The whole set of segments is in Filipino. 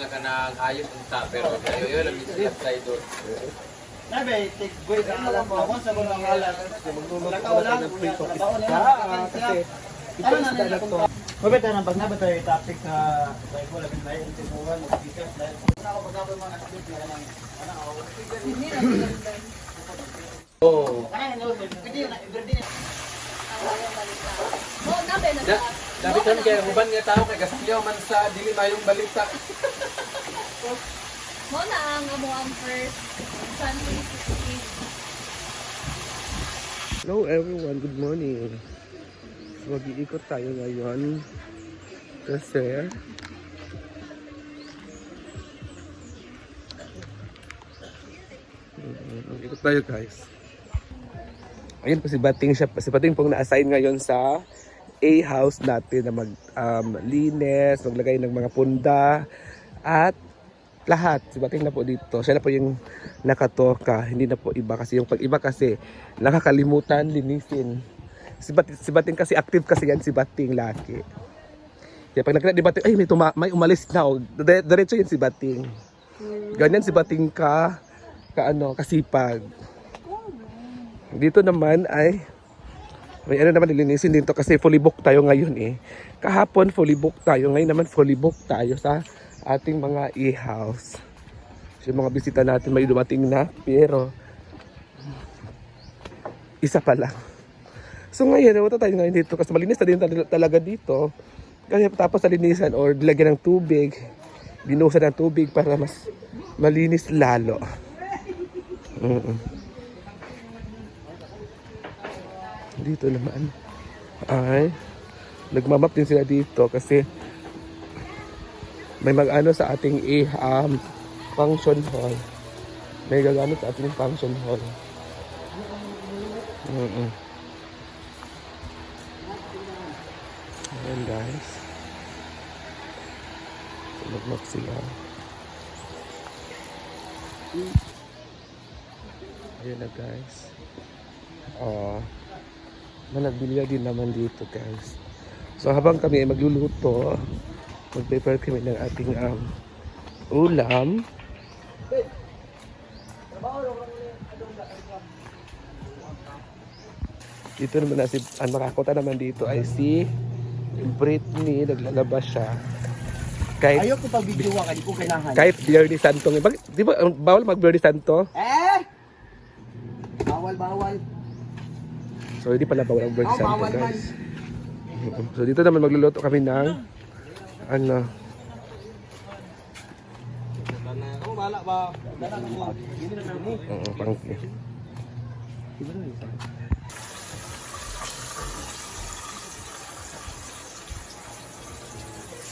ka nang ayos unta pero ayo lang sa side door. Nabe, tigboy ka alam mo, ako sa mga alam. Wala ka wala, trabaho na kasi ano na nila kung Mabit na pag nabot tayo topic sa Bible, labing tayo yung timuhan, mag-speakers, dahil ako pag-abot mga nasabit na lang, hindi na Oo. Kanang ano, pwede yun, everyday na. Oh, nabe na. Dapat lang kaya uban nga tao kay kasalyaw man sa dili mayong balita. Mo na ang amo ang first Sunday 16. Hello everyone, good morning. So, mag-iikot tayo ngayon kasi mag-iikot tayo guys. Ayun po si Bating siya. Si Bating pong na-assign ngayon sa A-house natin na linis, maglagay ng mga punda at lahat. Si Bating na po dito. Siya na po yung nakatoka. Hindi na po iba kasi yung pag-iba kasi nakakalimutan linisin. Si Bating kasi active kasi yan si Bating laki. Kaya pag nakita ni Bating, ay may umalis na. Diretso yan si Bating. Ganyan si Bating kasipag. Dito naman ay may ano naman nilinisin dito kasi fully booked tayo ngayon eh. Kahapon fully booked tayo, ngayon naman fully booked tayo sa ating mga e-house. So, yung mga bisita natin may dumating na pero isa pa lang. So ngayon, napunta tayo ngayon dito kasi malinis na din talaga dito. Kasi tapos nalinisan or lagyan ng tubig, binuhusan ng tubig para mas malinis lalo. Dito naman ay nagmamap din sila dito kasi may mag-ano sa ating function hall. May gagamit sa ating function hall. Ayan guys. Nagmap sila. Ayan na guys. Managbilya din naman dito guys. So habang kami ay magluluto, mag-prepare kami ng ating ulam. Dito naman na si ang makakota naman dito ay si Britney, naglalabas siya. Kahit Ayoko pag video ka, di ko kailangan. kahit Viernes Santo. Di ba bawal mag Viernes Santo? Bawal. So hindi pala bawal ang Viernes Santo Bawal man. guys. So dito naman magluluto kami ng ano. Ako bahala ba? Pang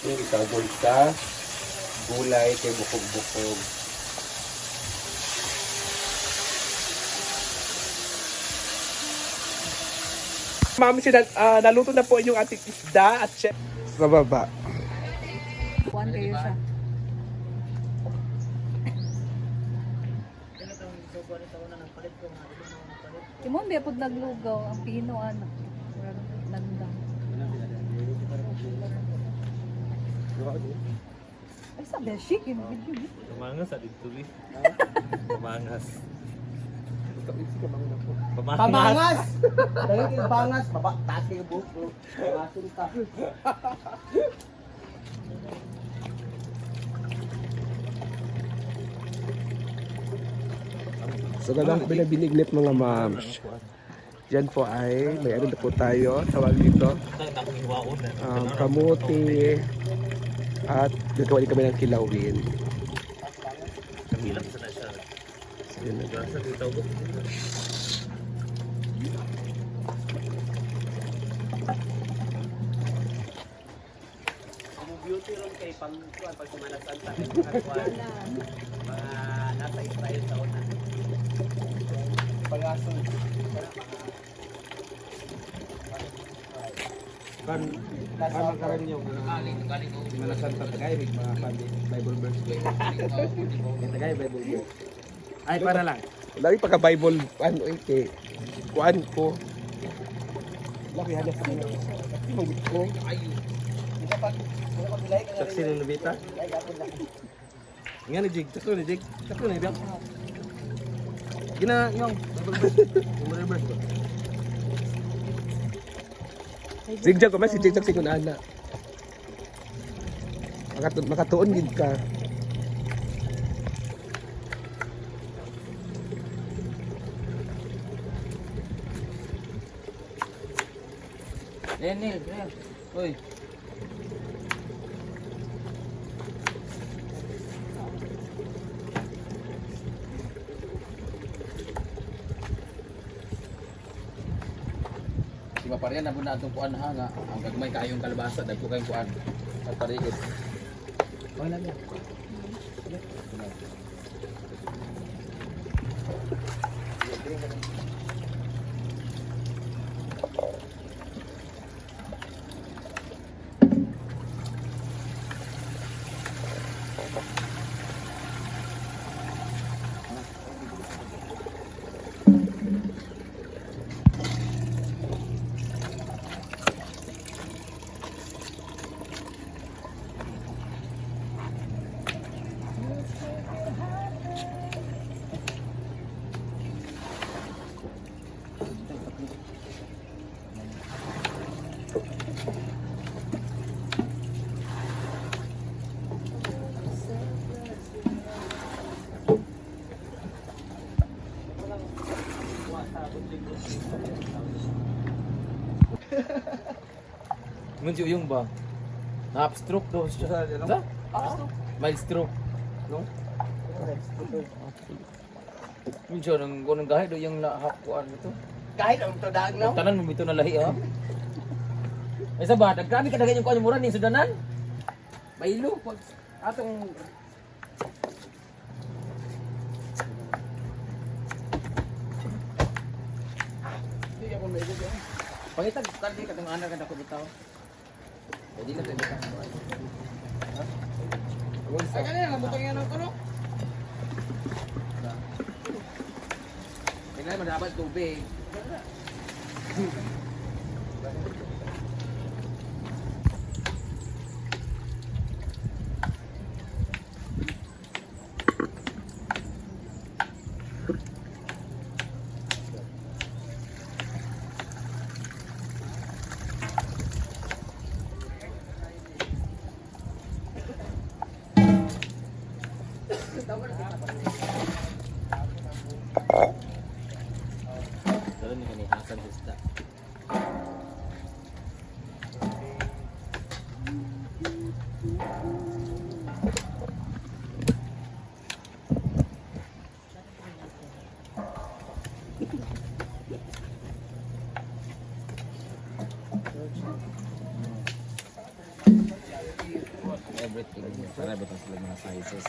yung isang bulsa, gulay kay bukog-bukog. Mami, naluto na po yung ating isda at chef. Sa baba. Kuan kayo siya. Timon biya pag naglugaw ang pino ano. Nagdang. Ay sabi chic in video. Pamangas at dito eh. Pamangas. Pamangas! Dahil yung pangas, baba, taas kayo buhok bro. Pangasin ka. So ganang binibiniglit mga moms. Yan po ay may ano na po tayo. Tawag dito. Kamuti. At nagkawali kami ng kilawin. Kabilang sa na siya. Yan na guys. Sa dito ko. Ang beauty ron kay pangkuan pag sumalasan ta. Mga nasa Israel taon na. Pag-aso. Kan ano karon yung galing malasan ta tagay mga Bible verse. Tagay Bible verse. Ay, para lang. Lagi pagka Bible ano kay kuan ko. Laki halos sa kanya. Kasi magit ko. Saksi ng Nobita. Nga ni Jig, takto ni Jig. Takto ni Biang. Gina yung reverse ko. Zigjag ko man si Zigjag si kunana. Makatuon gid ka. Nil. Uy. Si Maparian na na atong kuan ha nga ang gagmay kayong kalabasa dagko kayong kuan sa parigid. Okay lang yan. Munjo yung ba? Na stroke daw siya sa ano? Mild stroke. No? Munjo nang kunang gahi do yung nahakuan ito. Kahit ang todaan na. Tanan mo bito na lahi ha. Ay sa ba, dagkami ka dagay yung kuan mo ran ni sudanan. Bailo pag atong pangitag kadi katong ana kada ko bitaw. Pwede na tayo bitaw. Ay kanina nabutang yan ang kuno. Kailangan madapat tubig. Dalam ni kani Hasan Hista. Everything. Para betul sila mga sizes.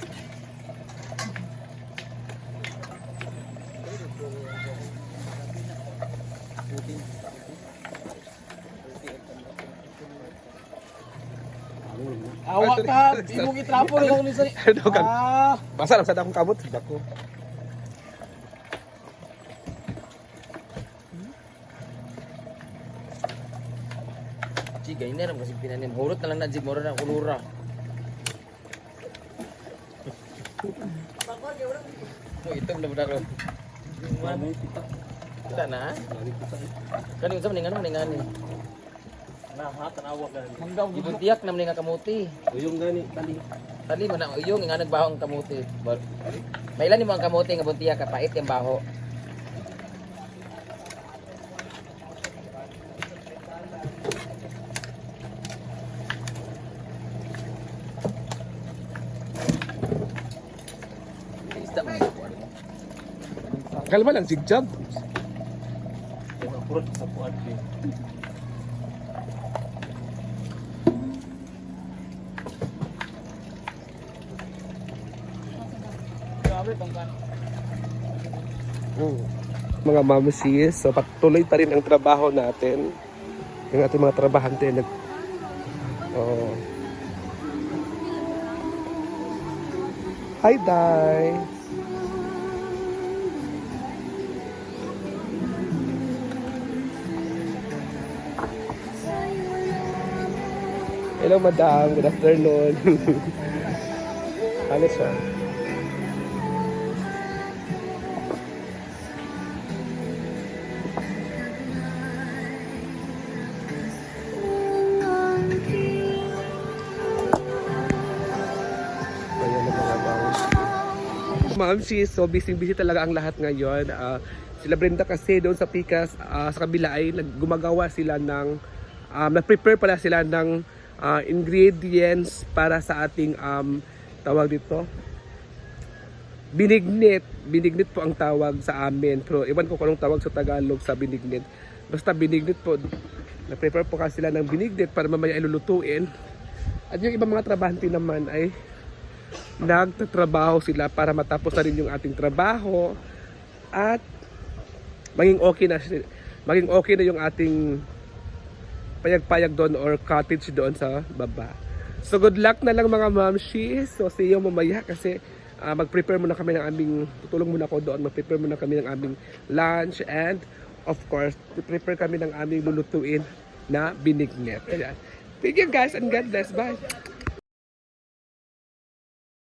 Awak ka, imong itrapo na kung lisa. Ano kag basa lang sa akong kamot dako. Chiga, ini ram kasi pinanim. Hulot na lang na jig mora na kulura. Oh, itu benar-benar. Kita na. Kan yung sa maningan ni. Na ha tanawa gan. Manggaw gibon tiyak na maninga kamuti. Uyong gani tali. Tali man ang uyong nga nagbaho ang kamuti. Mailan ni mo ang kamuti nga buntiyak kapait yung baho. Isda man ako ano. Kalma lang Zigjag. Purot sa puad din. Mga mamasis, so patuloy pa rin ang trabaho natin. Yung ating mga trabahante oh. Hi Day. Hello, madam. Good afternoon. Ano siya? Ayan ang mga Ma'am, so busy talaga ang lahat ngayon. Sila Brenda kasi doon sa Pikas, sa kabila ay gumagawa sila ng, nag-prepare pala sila ng ingredients para sa ating tawag dito. Binignit. Binignit po ang tawag sa amin. Pero iwan ko kung anong tawag sa Tagalog sa binignit. Basta binignit po. Nag-prepare po kasi sila ng binignit para mamaya ilulutuin. At yung ibang mga trabahante naman ay nagtatrabaho sila para matapos na rin yung ating trabaho at maging okay na yung ating payag-payag doon or cottage doon sa baba. So good luck na lang mga mamshi. So see you mamaya kasi mag-prepare muna kami ng aming, tutulong muna ako doon, mag-prepare muna kami ng aming lunch and of course, prepare kami ng aming lulutuin na binignet. Ayan. Thank you guys and God bless. Bye!